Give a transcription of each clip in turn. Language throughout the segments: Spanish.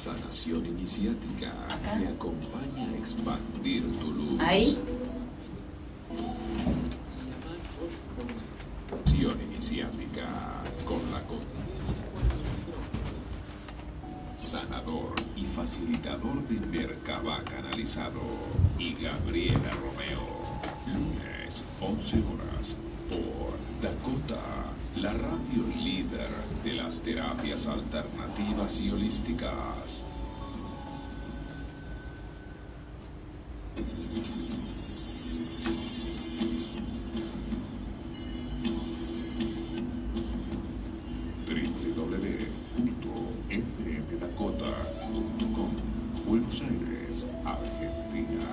Sanación iniciática te acompaña a expandir tu luz. Ahí. Sanación iniciática con la sanador y facilitador de Merkabah canalizado y Gabriela Romeo. Lunes, 11 horas, por Dakota, la radio líder de las terapias alternativas y holísticas. www.fmdakota.com, Buenos Aires, Argentina.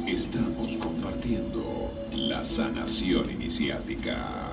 Estamos compartiendo la sanación iniciática.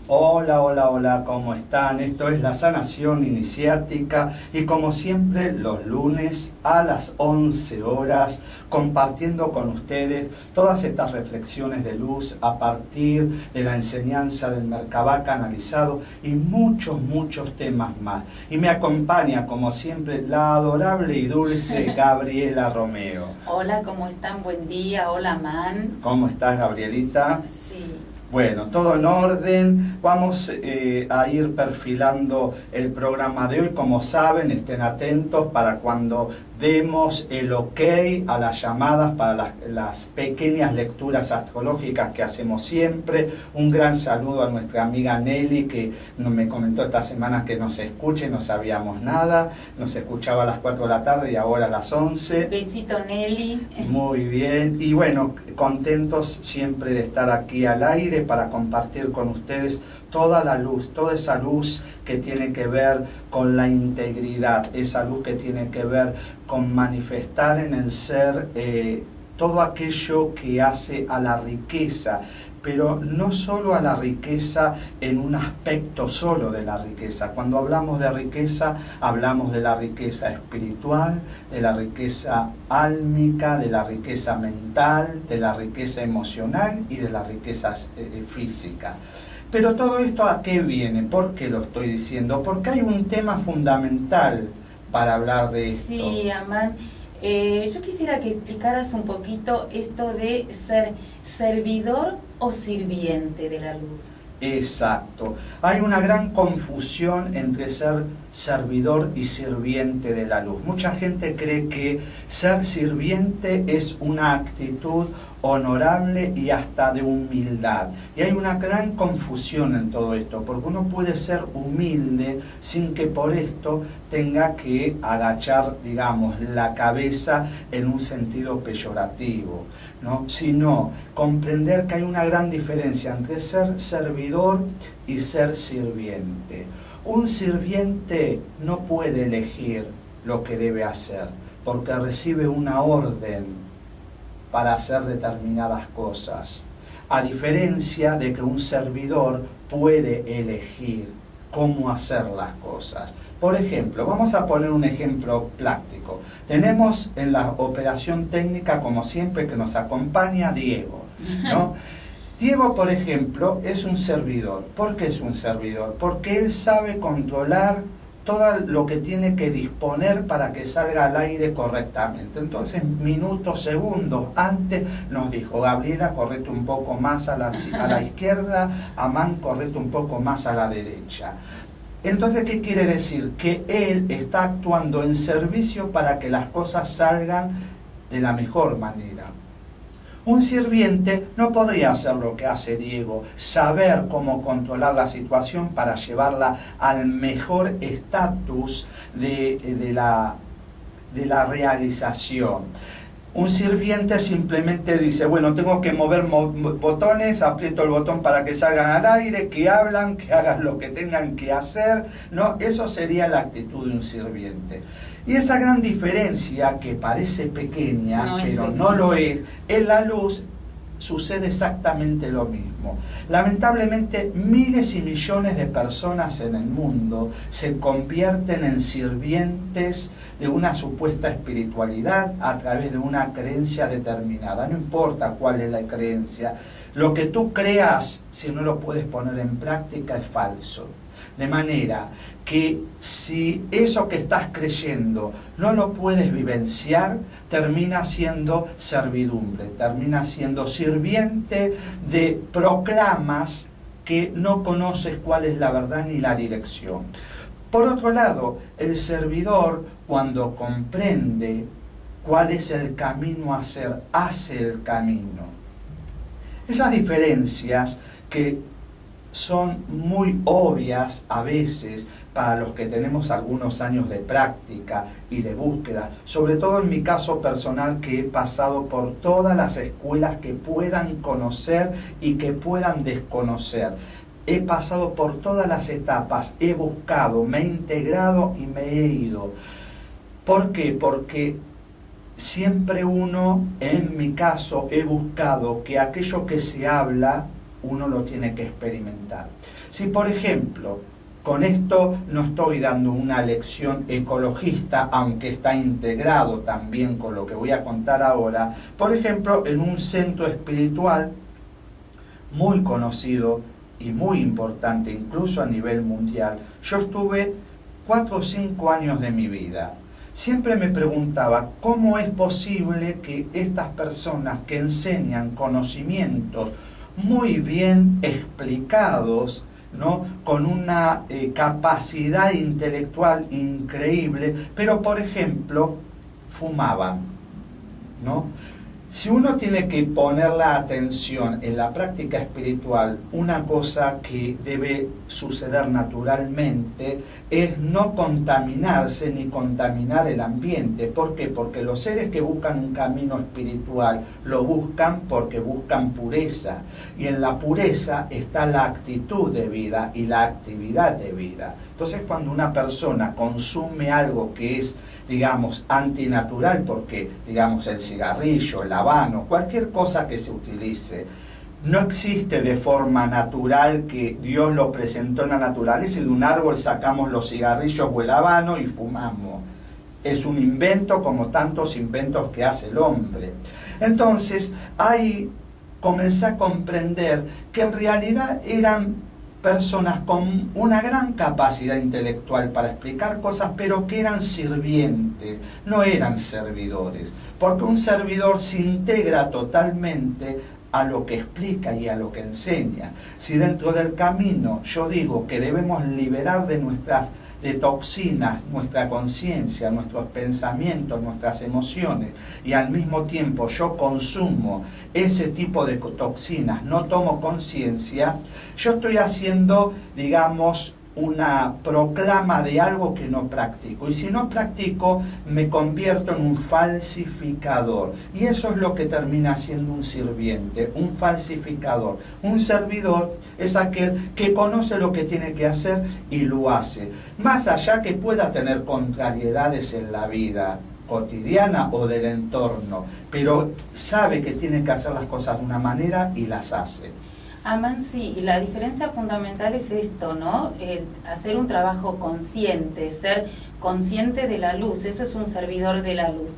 Hola, hola, hola, ¿cómo están? Esto es la sanación iniciática y como siempre los lunes a las 11 horas compartiendo con ustedes todas estas reflexiones de luz a partir de la enseñanza del Merkabah canalizado y muchos temas más. Y me acompaña como siempre la adorable y dulce Gabriela Romeo. Hola, ¿cómo están? Buen día. Hola, Man. ¿Cómo estás, Gabrielita? Sí. Bueno, todo en orden. Vamos a ir perfilando el programa de hoy. Como saben, estén atentos para cuando demos el ok a las llamadas para las pequeñas lecturas astrológicas que hacemos siempre. Un gran saludo a nuestra amiga Nelly, que me comentó esta semana que nos escuche, no sabíamos nada. Nos escuchaba a las 4 de la tarde y ahora a las 11. Besito, Nelly. Muy bien. Y bueno, contentos siempre de estar aquí al aire para compartir con ustedes toda la luz, toda esa luz que tiene que ver con la integridad, esa luz que tiene que ver con manifestar en el ser todo aquello que hace a la riqueza, pero no solo a la riqueza en un aspecto solo de la riqueza. Cuando hablamos de riqueza, hablamos de la riqueza espiritual, de la riqueza álmica, de la riqueza mental, de la riqueza emocional y de la riqueza física. Pero todo esto, ¿a qué viene? ¿Por qué lo estoy diciendo? Porque hay un tema fundamental para hablar de esto. Sí, Amán. Yo quisiera que explicaras un poquito esto de ser servidor o sirviente de la luz. Exacto. Hay una gran confusión entre ser servidor y sirviente de la luz. Mucha gente cree que ser sirviente es una actitud honorable y hasta de humildad. Y hay una gran confusión en todo esto, porque uno puede ser humilde sin que por esto tenga que agachar, digamos, la cabeza en un sentido peyorativo, ¿no? Sino comprender que hay una gran diferencia entre ser servidor y ser sirviente. Un sirviente no puede elegir lo que debe hacer, porque recibe una orden para hacer determinadas cosas, a diferencia de que un servidor puede elegir cómo hacer las cosas. Por ejemplo, vamos a poner un ejemplo práctico. Tenemos en la operación técnica, como siempre, que nos acompaña Diego, ¿no? Diego, por ejemplo, es un servidor. ¿Por qué es un servidor? Porque él sabe controlar todo lo que tiene que disponer para que salga al aire correctamente. Entonces, minutos, segundos antes nos dijo: Gabriela, correte un poco más a la izquierda, Amán, correte un poco más a la derecha. Entonces, ¿qué quiere decir? Que él está actuando en servicio para que las cosas salgan de la mejor manera. Un sirviente no podría hacer lo que hace Diego, saber cómo controlar la situación para llevarla al mejor estatus de la realización. Un sirviente simplemente dice: bueno, tengo que mover botones, aprieto el botón para que salgan al aire, que hablan, que hagan lo que tengan que hacer, ¿no? Eso sería la actitud de un sirviente. Y esa gran diferencia, que parece pequeña, pero no lo es, en la luz sucede exactamente lo mismo. Lamentablemente, miles y millones de personas en el mundo se convierten en sirvientes de una supuesta espiritualidad a través de una creencia determinada. No importa cuál es la creencia, lo que tú creas, si no lo puedes poner en práctica, es falso. De manera que si eso que estás creyendo no lo puedes vivenciar, termina siendo servidumbre, termina siendo sirviente de proclamas que no conoces cuál es la verdad ni la dirección. Por otro lado, el servidor, cuando comprende cuál es el camino a hacer, hace el camino. Esas diferencias que son muy obvias a veces para los que tenemos algunos años de práctica y de búsqueda, sobre todo en mi caso personal, que he pasado por todas las escuelas que puedan conocer y que puedan desconocer. He pasado por todas las etapas, he buscado, me he integrado y me he ido. ¿Por qué? Porque siempre uno, en mi caso, he buscado que aquello que se habla, uno lo tiene que experimentar. Si, por ejemplo, con esto no estoy dando una lección ecologista, aunque está integrado también con lo que voy a contar ahora, por ejemplo, en un centro espiritual muy conocido y muy importante, incluso a nivel mundial, yo estuve 4 o 5 años de mi vida. Siempre me preguntaba cómo es posible que estas personas que enseñan conocimientos muy bien explicados, ¿no?, con una capacidad intelectual increíble, pero por ejemplo fumaban, ¿no? Si uno tiene que poner la atención en la práctica espiritual, una cosa que debe suceder naturalmente es no contaminarse ni contaminar el ambiente. ¿Por qué? Porque los seres que buscan un camino espiritual lo buscan porque buscan pureza. Y en la pureza está la actitud de vida y la actividad de vida. Entonces, cuando una persona consume algo que es, digamos, antinatural, porque, digamos, el cigarrillo, el habano, cualquier cosa que se utilice, no existe de forma natural que Dios lo presentó en la naturaleza y de un árbol sacamos los cigarrillos o el habano y fumamos. Es un invento como tantos inventos que hace el hombre. Entonces, ahí comencé a comprender que en realidad eran personas con una gran capacidad intelectual para explicar cosas, pero que eran sirvientes, no eran servidores, porque un servidor se integra totalmente a lo que explica y a lo que enseña. Si dentro del camino yo digo que debemos liberar de toxinas nuestra conciencia, nuestros pensamientos, nuestras emociones, y al mismo tiempo yo consumo ese tipo de toxinas, no tomo conciencia, yo estoy haciendo, digamos, una proclama de algo que no practico. Y si no practico, me convierto en un falsificador. Y eso es lo que termina siendo un sirviente, un falsificador. Un servidor es aquel que conoce lo que tiene que hacer y lo hace. Más allá que pueda tener contrariedades en la vida cotidiana o del entorno, pero sabe que tiene que hacer las cosas de una manera y las hace. Aman, sí, y la diferencia fundamental es esto, ¿no? El hacer un trabajo consciente, ser consciente de la luz, eso es un servidor de la luz.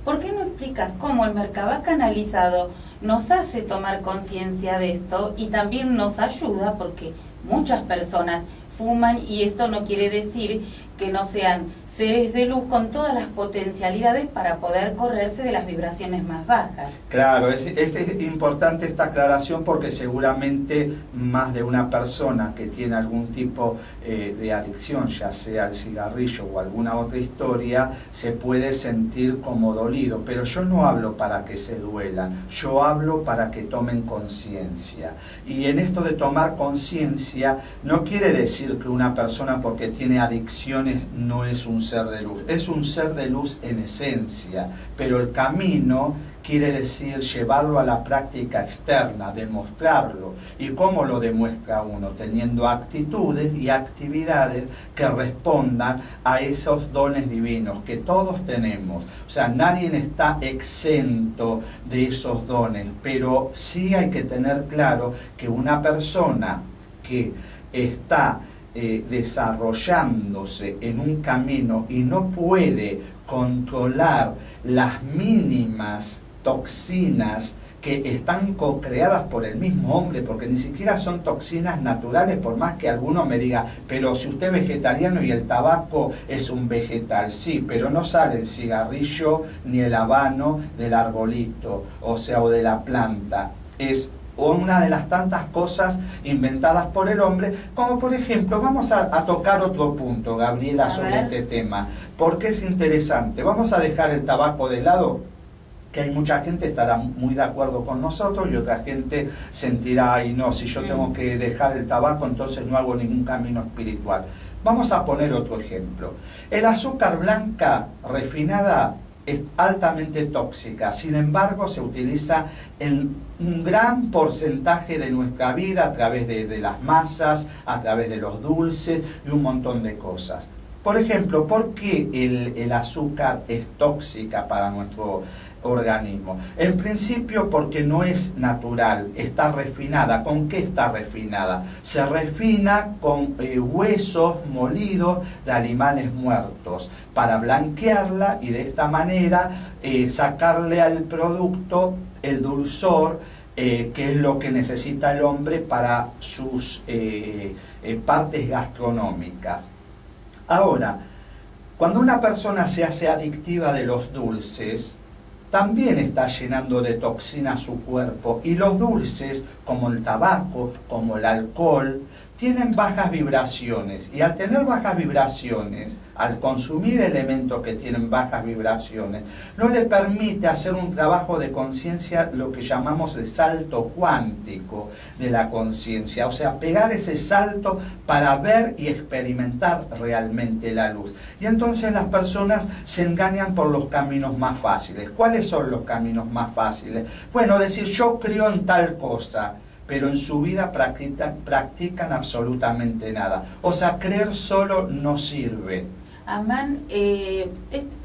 ¿Por qué no explicas cómo el Merkabah canalizado nos hace tomar conciencia de esto y también nos ayuda, porque muchas personas fuman y esto no quiere decir que no sean seres de luz con todas las potencialidades para poder correrse de las vibraciones más bajas? Claro, es importante esta aclaración porque seguramente más de una persona que tiene algún tipo de adicción, ya sea el cigarrillo o alguna otra historia, se puede sentir como dolido, pero yo no hablo para que se duelan, yo hablo para que tomen conciencia. Y en esto de tomar conciencia no quiere decir que una persona porque tiene adicciones no es un ser de luz, es un ser de luz en esencia, pero el camino quiere decir llevarlo a la práctica externa, demostrarlo. ¿Y cómo lo demuestra uno? Teniendo actitudes y actividades que respondan a esos dones divinos que todos tenemos. O sea, nadie está exento de esos dones, pero sí hay que tener claro que una persona que está desarrollándose en un camino y no puede controlar las mínimas toxinas que están co-creadas por el mismo hombre, porque ni siquiera son toxinas naturales, por más que alguno me diga, pero si usted es vegetariano y el tabaco es un vegetal, sí, pero no sale el cigarrillo ni el habano del arbolito, o sea, o de la planta, es una de las tantas cosas inventadas por el hombre, como por ejemplo, vamos a tocar otro punto, Gabriela, sobre este tema, porque es interesante. Vamos a dejar el tabaco de lado, que hay mucha gente estará muy de acuerdo con nosotros y otra gente sentirá, ay no, si yo tengo que dejar el tabaco, entonces no hago ningún camino espiritual. Vamos a poner otro ejemplo. El azúcar blanca refinada es altamente tóxica, sin embargo se utiliza en un gran porcentaje de nuestra vida a través de las masas, a través de los dulces y un montón de cosas. Por ejemplo, ¿por qué el azúcar es tóxica para nuestro organismo? En principio porque no es natural, está refinada. ¿Con qué está refinada? Se refina con huesos molidos de animales muertos para blanquearla y de esta manera sacarle al producto el dulzor, que es lo que necesita el hombre para sus partes gastronómicas. Ahora, cuando una persona se hace adictiva de los dulces, también está llenando de toxina su cuerpo, y los dulces, como el tabaco, como el alcohol, tienen bajas vibraciones, y al tener bajas vibraciones, al consumir elementos que tienen bajas vibraciones, no le permite hacer un trabajo de conciencia, lo que llamamos el salto cuántico de la conciencia, o sea, pegar ese salto para ver y experimentar realmente la luz. Y entonces las personas se engañan por los caminos más fáciles. ¿Cuáles son los caminos más fáciles? Bueno, decir yo creo en tal cosa, pero en su vida practican absolutamente nada. O sea, creer solo no sirve. Amán, es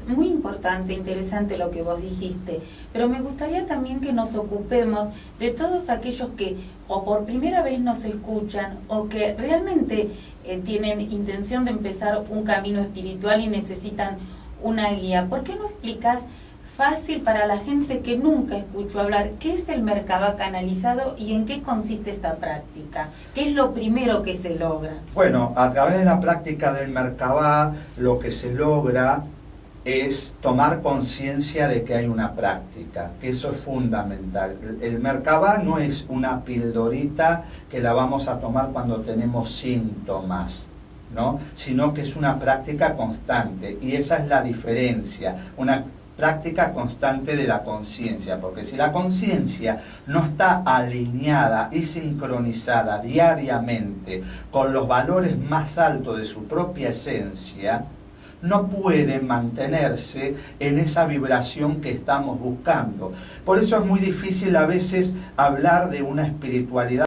muy importante, interesante lo que vos dijiste, pero me gustaría también que nos ocupemos de todos aquellos que o por primera vez nos escuchan o que realmente tienen intención de empezar un camino espiritual y necesitan una guía. ¿Por qué no explicas fácil para la gente que nunca escuchó hablar qué es el Merkabah canalizado y en qué consiste esta práctica? ¿Qué es lo primero que se logra? Bueno, a través de la práctica del Merkabah lo que se logra es tomar conciencia de que hay una práctica, que eso es fundamental. El Merkabah no es una pildorita que la vamos a tomar cuando tenemos síntomas, ¿no? Sino que es una práctica constante, y esa es la diferencia, una práctica constante de la conciencia, porque si la conciencia no está alineada y sincronizada diariamente con los valores más altos de su propia esencia, no puede mantenerse en esa vibración que estamos buscando. Por eso es muy difícil a veces hablar de una espiritualidad